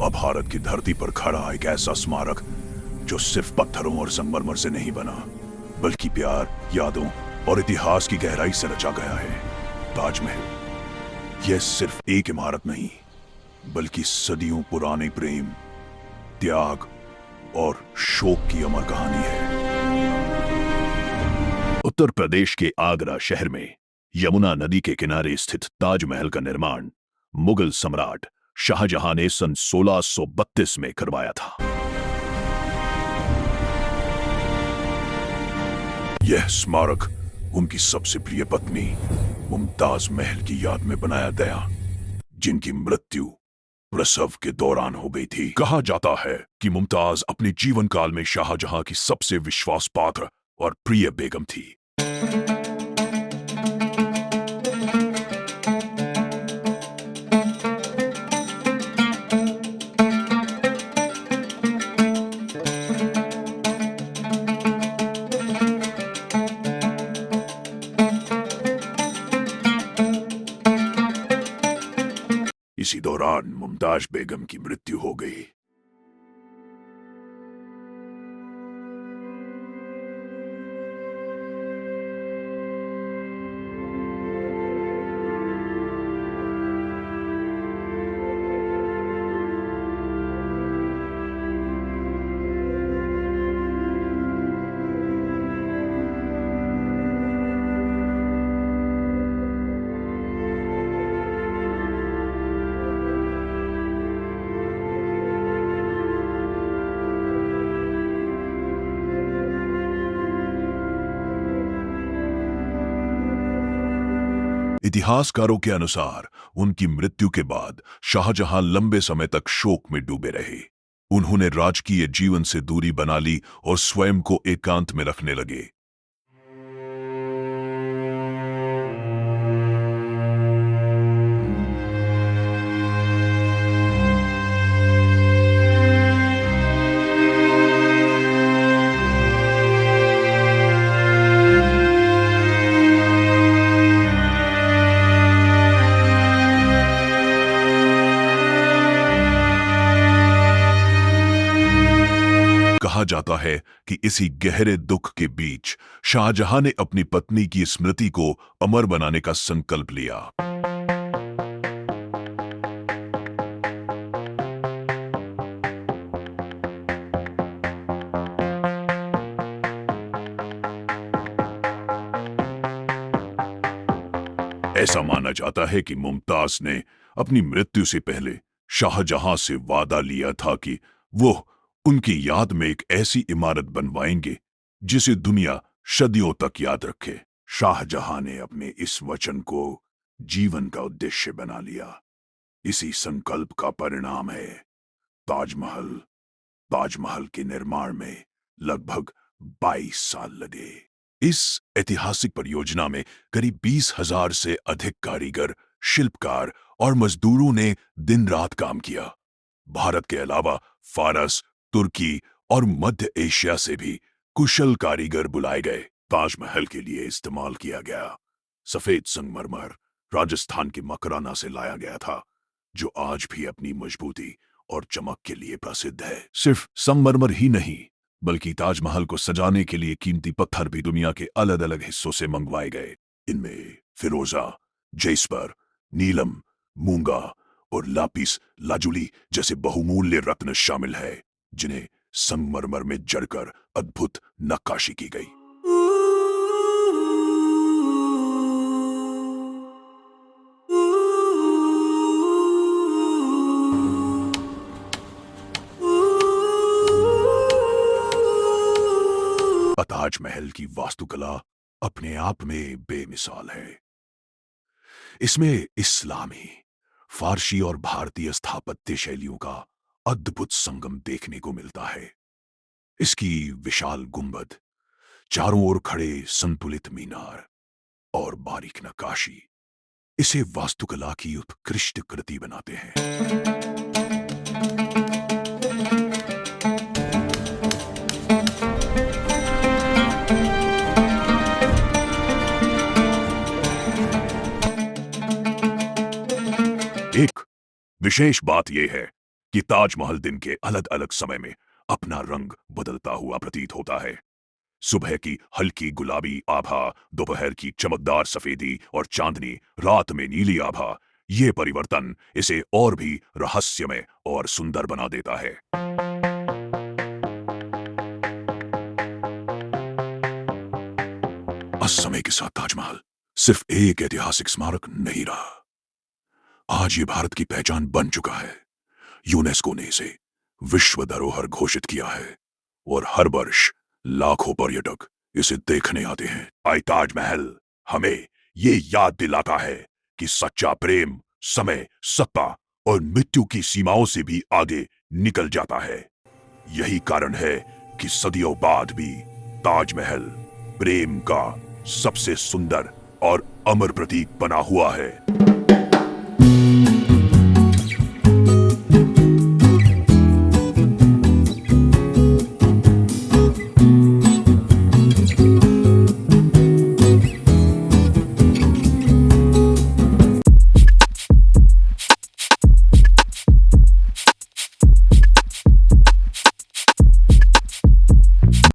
महाभारत की धरती पर खड़ा एक ऐसा स्मारक जो सिर्फ पत्थरों और संगमरमर से नहीं बना, बल्कि प्यार, यादों और इतिहास की गहराई से रचा गया है। ताजमहल यह सिर्फ एक इमारत नहीं, बल्कि सदियों पुराने प्रेम, त्याग और शोक की अमर कहानी है। उत्तर प्रदेश के आगरा शहर में यमुना नदी के किनारे स्थित ताजमहल का निर्माण मुगल सम्राट शाहजहां ने सन 1632 में करवाया था। यह स्मारक उनकी सबसे प्रिय पत्नी मुमताज महल की याद में बनाया गया, जिनकी मृत्यु प्रसव के दौरान हो गई थी। कहा जाता है कि मुमताज अपने जीवन काल में शाहजहां की सबसे विश्वास पात्र और प्रिय बेगम थी। इसी दौरान मुमताज बेगम की मृत्यु हो गई। इतिहासकारों के अनुसार उनकी मृत्यु के बाद शाहजहां लंबे समय तक शोक में डूबे रहे। उन्होंने राजकीय जीवन से दूरी बना ली और स्वयं को एकांत में रखने लगे। कहा जाता है कि इसी गहरे दुख के बीच शाहजहां ने अपनी पत्नी की स्मृति को अमर बनाने का संकल्प लिया। ऐसा माना जाता है कि मुमताज ने अपनी मृत्यु से पहले शाहजहां से वादा लिया था कि वो उनकी याद में एक ऐसी इमारत बनवाएंगे जिसे दुनिया सदियों तक याद रखे। शाहजहां ने अपने इस वचन को जीवन का उद्देश्य बना लिया। इसी संकल्प का परिणाम है ताजमहल। ताजमहल के निर्माण में लगभग 22 साल लगे। इस ऐतिहासिक परियोजना में करीब 20,000 से अधिक कारीगर, शिल्पकार और मजदूरों ने दिन रात काम किया। भारत के अलावा फारस, तुर्की और मध्य एशिया से भी कुशल कारीगर बुलाए गए। ताजमहल के लिए इस्तेमाल किया गया सफेद संगमरमर राजस्थान के मकराना से लाया गया था, जो आज भी अपनी मजबूती और चमक के लिए प्रसिद्ध है। सिर्फ संगमरमर ही नहीं, बल्कि ताजमहल को सजाने के लिए कीमती पत्थर भी दुनिया के अलग अलग हिस्सों से मंगवाए गए। इनमें फिरोजा, जेस्पर, नीलम, मूंगा और लापिस लाजुली जैसे बहुमूल्य रत्न शामिल है, जिन्हें संगमरमर में जड़कर अद्भुत नक्काशी की गई। ताजमहल की वास्तुकला अपने आप में बेमिसाल है। इसमें इस्लामी, फारसी और भारतीय स्थापत्य शैलियों का अद्भुत संगम देखने को मिलता है। इसकी विशाल गुंबद, चारों ओर खड़े संतुलित मीनार और बारीक नक्काशी इसे वास्तुकला की उत्कृष्ट कृति बनाते हैं। एक विशेष बात यह है कि ताजमहल दिन के अलग अलग समय में अपना रंग बदलता हुआ प्रतीत होता है। सुबह की हल्की गुलाबी आभा, दोपहर की चमकदार सफेदी और चांदनी रात में नीली आभा, ये परिवर्तन इसे और भी रहस्यमय और सुंदर बना देता है। आज समय के साथ ताजमहल सिर्फ एक ऐतिहासिक स्मारक नहीं रहा। आज ये भारत की पहचान बन चुका है। यूनेस्को ने इसे विश्व धरोहर घोषित किया है और हर वर्ष लाखों पर्यटक इसे देखने आते हैं। आई ताजमहल हमें ये याद दिलाता है कि सच्चा प्रेम समय, सत्ता और मृत्यु की सीमाओं से भी आगे निकल जाता है। यही कारण है कि सदियों बाद भी ताजमहल प्रेम का सबसे सुंदर और अमर प्रतीक बना हुआ है।